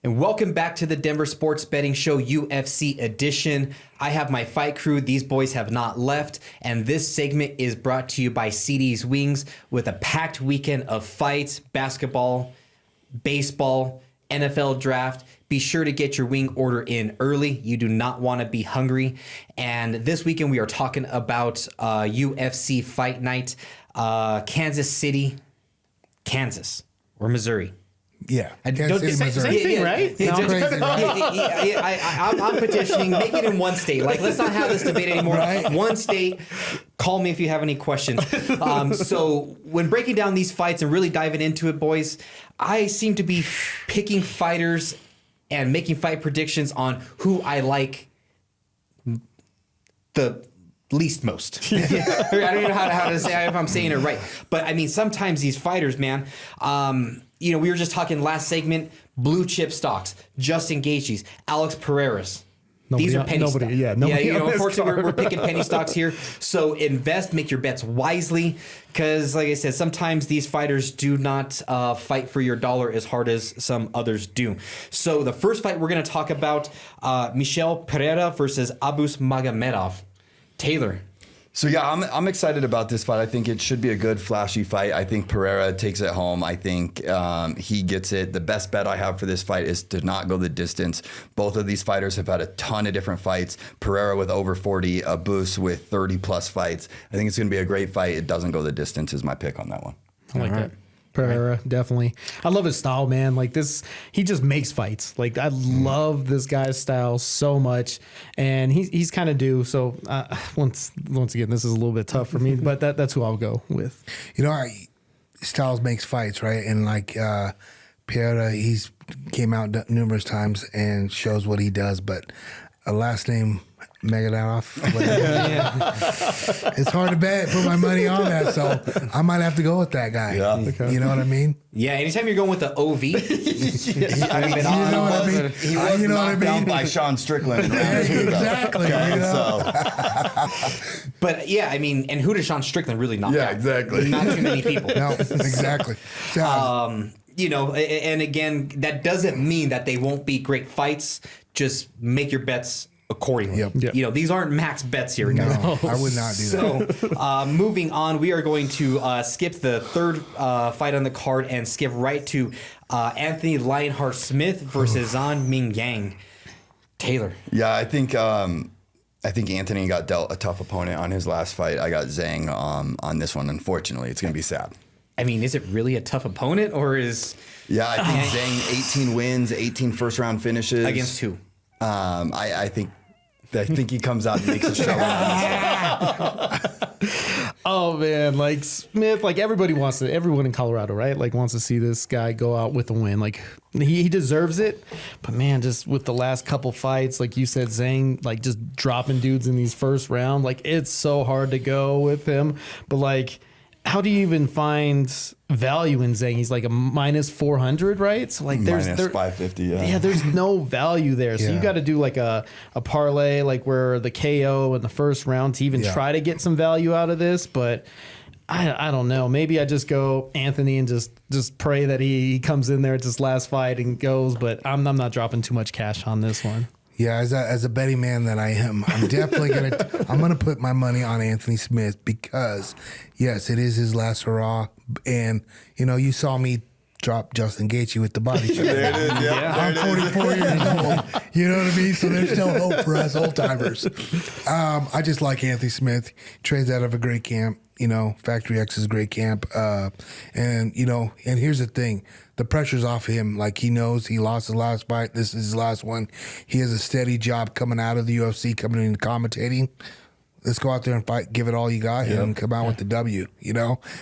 And welcome back to the Denver Sports Betting Show UFC edition. I have my fight crew. These boys have not left. And this segment is brought to you by CD's Wings with a packed weekend of fights, basketball, baseball, NFL draft. Be sure to get your wing order in early. You do not want to be hungry. And this weekend we are talking about UFC Fight Night, Kansas City, Kansas, or Missouri. Yeah, Same thing, right? I'm petitioning. Make it in one state. Like, let's not have this debate anymore. Right? One state. Call me if you have any questions. So when breaking down these fights and really diving into it, boys, I seem to be picking fighters and making fight predictions on who I like the least most. I don't even know how to say if I'm saying it right. But I mean, sometimes these fighters, man, we were just talking last segment, blue chip stocks, Justin Gaethje's, Alex Pereira's. These are penny stocks. Unfortunately, we're picking penny stocks here. So invest, make your bets wisely, because like I said, sometimes these fighters do not fight for your dollar as hard as some others do. So the first fight we're going to talk about, Michel Pereira versus Abus Magomedov. Taylor. So yeah, I'm excited about this fight. I think it should be a good, flashy fight. I think Pereira takes it home. I think he gets it. The best bet I have for this fight is to not go the distance. Both of these fighters have had a ton of different fights. Pereira with over 40, Abus with 30 plus fights. I think it's going to be a great fight. It doesn't go the distance is my pick on that one. I like that. Pereira, definitely. I love his style, man. Like this, he just makes fights. Like I love this guy's style so much, and he's kind of due. So once again, this is a little bit tough for me, but that's who I'll go with. You know, Styles makes fights, right? And like Pereira, he's came out numerous times and shows what he does. But a last name Magomedov. It's hard to bet. Put my money on that, so I might have to go with that guy. Yeah. Okay. You know what I mean? Yeah. Anytime you're going with the OV, you know what I mean? He was knocked down by Sean Strickland. Exactly. But yeah, I mean, and who does Sean Strickland really knock out? Yeah, exactly. Not too many people. No, exactly. And again, that doesn't mean that they won't be great fights. Just make your bets accordingly. Yep. These aren't max bets here, guys. No, I would not do that. So, moving on, we are going to skip the third fight on the card and skip right to Anthony Lionheart Smith versus Zhang Mingyang. Taylor. Yeah, I think Anthony got dealt a tough opponent on his last fight. I got Zhang on this one. Unfortunately, it's going to be sad. I mean, is it really a tough opponent, or is... Yeah, I think Zhang, 18 wins, 18 first-round finishes. Against who? I think he comes out and makes a show out of this. Oh man, like Smith, like everyone in Colorado, right? Like wants to see this guy go out with a win. Like he deserves it. But man, just with the last couple fights, like you said, Zhang, like just dropping dudes in these first round, like it's so hard to go with him. But like, how do you even find value in Zhang? He's like a minus 400, right? So like minus 550. Yeah, there's no value there. So you got to do like a parlay, like where the KO in the first round to even try to get some value out of this. But I don't know. Maybe I just go Anthony and just pray that he comes in there at this last fight and goes. But I'm not dropping too much cash on this one. Yeah, as a betting man that I am, I'm definitely gonna put my money on Anthony Smith because yes, it is his last hurrah, and you saw me drop Justin Gaethje with the body shot. There it is. Yeah, I'm 44 years old. You know what I mean? So there's still hope for us old timers. I just like Anthony Smith. Trains out of a great camp. Factory X is a great camp. And here's the thing. The pressure's off him. Like, he knows he lost his last fight. This is his last one. He has a steady job coming out of the UFC, coming in and commentating. Let's go out there and fight, give it all you got, and come out with the W,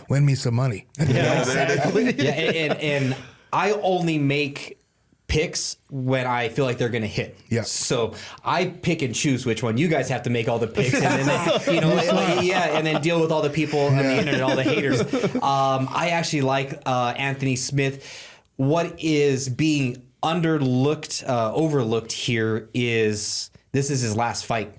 Win me some money. Yeah, exactly. And I only make picks when I feel like they're going to hit. Yeah. So I pick and choose which one. You guys have to make all the picks, and then and then deal with all the people on the internet, all the haters. I actually like Anthony Smith. What is being overlooked here is this is his last fight.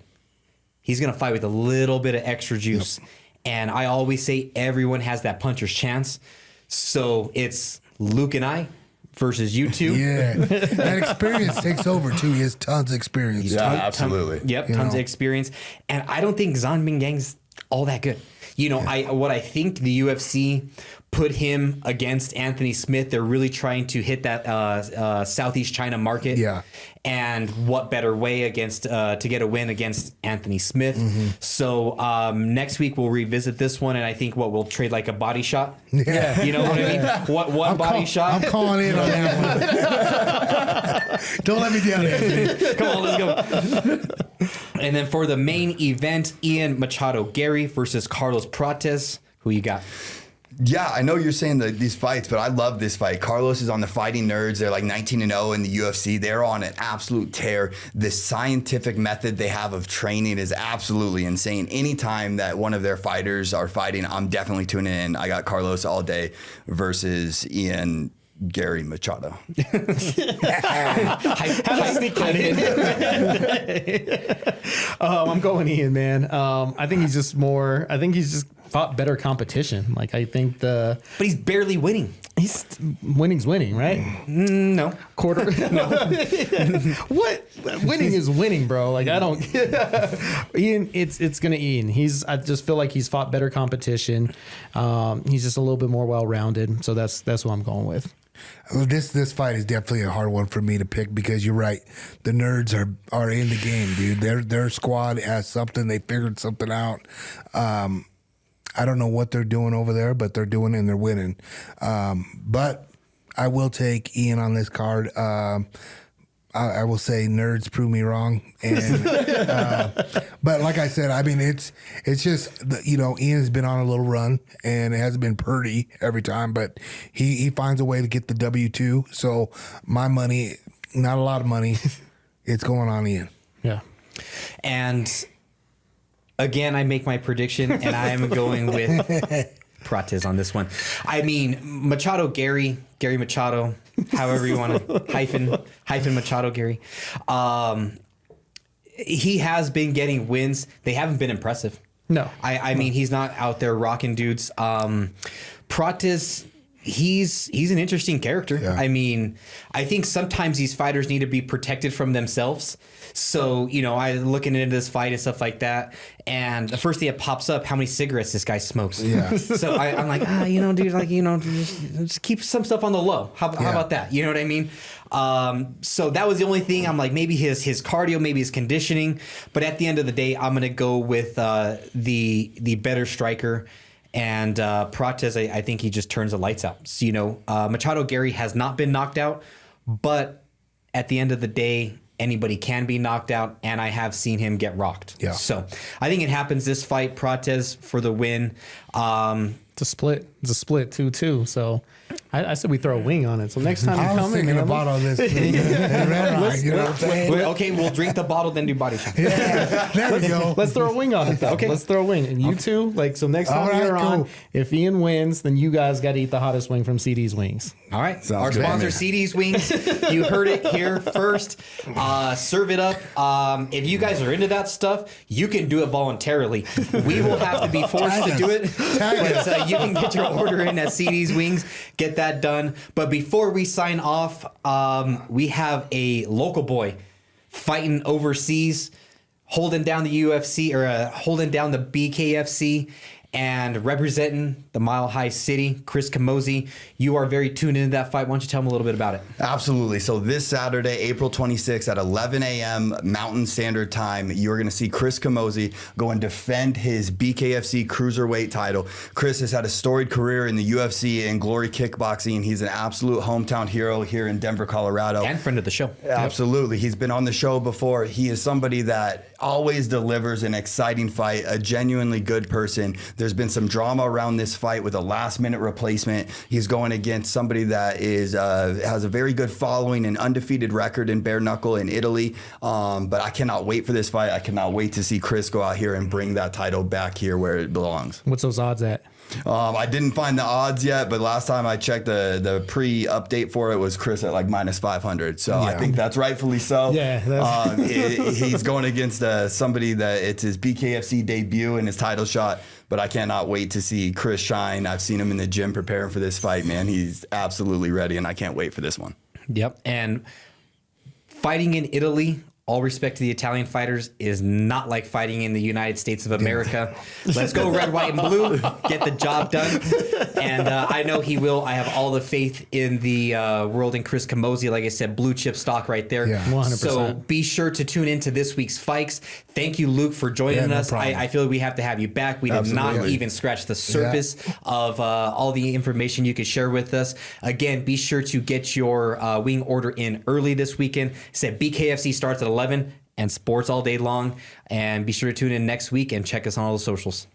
He's going to fight with a little bit of extra juice. Yep. And I always say everyone has that puncher's chance. So it's Luke and I versus you two. Yeah, that experience takes over too. He has tons of experience. Yeah, absolutely. Tons of experience. And I don't think Zhang Mingyang's all that good. What I think the UFC put him against Anthony Smith. They're really trying to hit that Southeast China market. Yeah. And what better way against to get a win against Anthony Smith? So next week we'll revisit this one, and I think we'll trade like a body shot. Yeah. You know what I mean? One body shot. I'm calling in on that one. Don't let me down, Anthony. Come on, let's go. And then for the main event, Ian Machado Garry versus Carlos Prates. Who you got? Yeah, I know you're saying these fights, but I love this fight. Carlos is on the Fighting Nerds. They're like 19-0 in the UFC. They're on an absolute tear. The scientific method they have of training is absolutely insane. Anytime that one of their fighters are fighting, I'm definitely tuning in. I got Carlos all day versus Ian Garry Machado. How to sneak that in? I'm going Ian, man. I think he's just fought better competition. Like I think But he's barely winning. Winning's winning, right? No. Quarter. No. What? Winning is winning, bro. Like I don't. Ian, it's gonna Ian. I just feel like he's fought better competition. He's just a little bit more well-rounded. So that's who I'm going with. This fight is definitely a hard one for me to pick because you're right. The nerds are in the game, dude. Their squad has something. They figured something out. I don't know what they're doing over there, but they're doing it and they're winning. But I will take Ian on this card. I will say nerds prove me wrong. And but like I said, I mean it's just Ian's been on a little run and it hasn't been pretty every time, but he finds a way to get the W2. So my money, not a lot of money, it's going on Ian. Yeah. And again, I make my prediction, and I am going with Prates on this one. I mean, Machado Garry Machado, however you want to hyphen Machado Garry. He has been getting wins. They haven't been impressive. No. I mean, he's not out there rocking dudes. Prates, he's an interesting character. Yeah. I mean, I think sometimes these fighters need to be protected from themselves. So, I looking into this fight and stuff like that, and the first thing that pops up, how many cigarettes this guy smokes. Yeah. So I'm like, dude, like, just keep some stuff on the low. How about that? You know what I mean? So that was the only thing. I'm like, maybe his cardio, maybe his conditioning, but at the end of the day, I'm gonna go with the better striker. And Prates, I think he just turns the lights out. So, Machado Garry has not been knocked out, but at the end of the day, anybody can be knocked out, and I have seen him get rocked. Yeah. So I think it happens this fight. Prates for the win. It's a split. It's a split 2-2. So I said we throw a wing on it. So next time you I was come in, thinking about all this. You know what I'm saying? Okay, we'll drink the bottle, then do body shot. Yeah, there we go. let's throw a wing on it. Though. Okay. Let's throw a wing. And you two, so next time All right, you're on, cool. if Ian wins, then you guys got to eat the hottest wing from CD's Wings. All right. Sounds Our good, sponsor, man. CD's Wings. You heard it here first. Serve it up. If you guys are into that stuff, you can do it voluntarily. We will have to be forced to do it. But you can get your order in at CD's Wings. Get that done. But before we sign off, we have a local boy fighting overseas, holding down the UFC or holding down the BKFC. And representing the Mile High City, Chris Camozie. You are very tuned into that fight. Why don't you tell them a little bit about it? Absolutely. So this Saturday, April 26th at 11 a.m. Mountain Standard Time, you're going to see Chris Camozie go and defend his BKFC cruiserweight title. Chris has had a storied career in the UFC and Glory Kickboxing. He's an absolute hometown hero here in Denver, Colorado. And friend of the show. Absolutely. He's been on the show before. He is somebody that always delivers an exciting fight, a genuinely good person. There's been some drama around this fight with a last-minute replacement. He's going against somebody that is has a very good following and undefeated record in bare knuckle in Italy. But I cannot wait for this fight. I cannot wait to see Chris go out here and bring that title back here where it belongs. What's those odds at? I didn't find the odds yet, but last time I checked, the pre-update for it was Chris at like -500. So I think that's rightfully so. Yeah, he's going against somebody that it's his BKFC debut and his title shot. but I cannot wait to see Chris shine. I've seen him in the gym preparing for this fight, man. He's absolutely ready, and I can't wait for this one. Yep. And fighting in Italy, all respect to the Italian fighters, is not like fighting in the United States of America. Let's go red, white, and blue. Get the job done. And I know he will. I have all the faith in the world in Chris Camozie. Like I said, blue chip stock right there. Yeah. 100%. So be sure to tune into this week's fights. Thank you, Luke, for joining no us. problem. I feel we have to have you back. We did not Absolutely. even scratch the surface of all the information you could share with us. Again, be sure to get your wing order in early this weekend. Said BKFC starts at 11 and sports all day long. And be sure to tune in next week and check us on all the socials.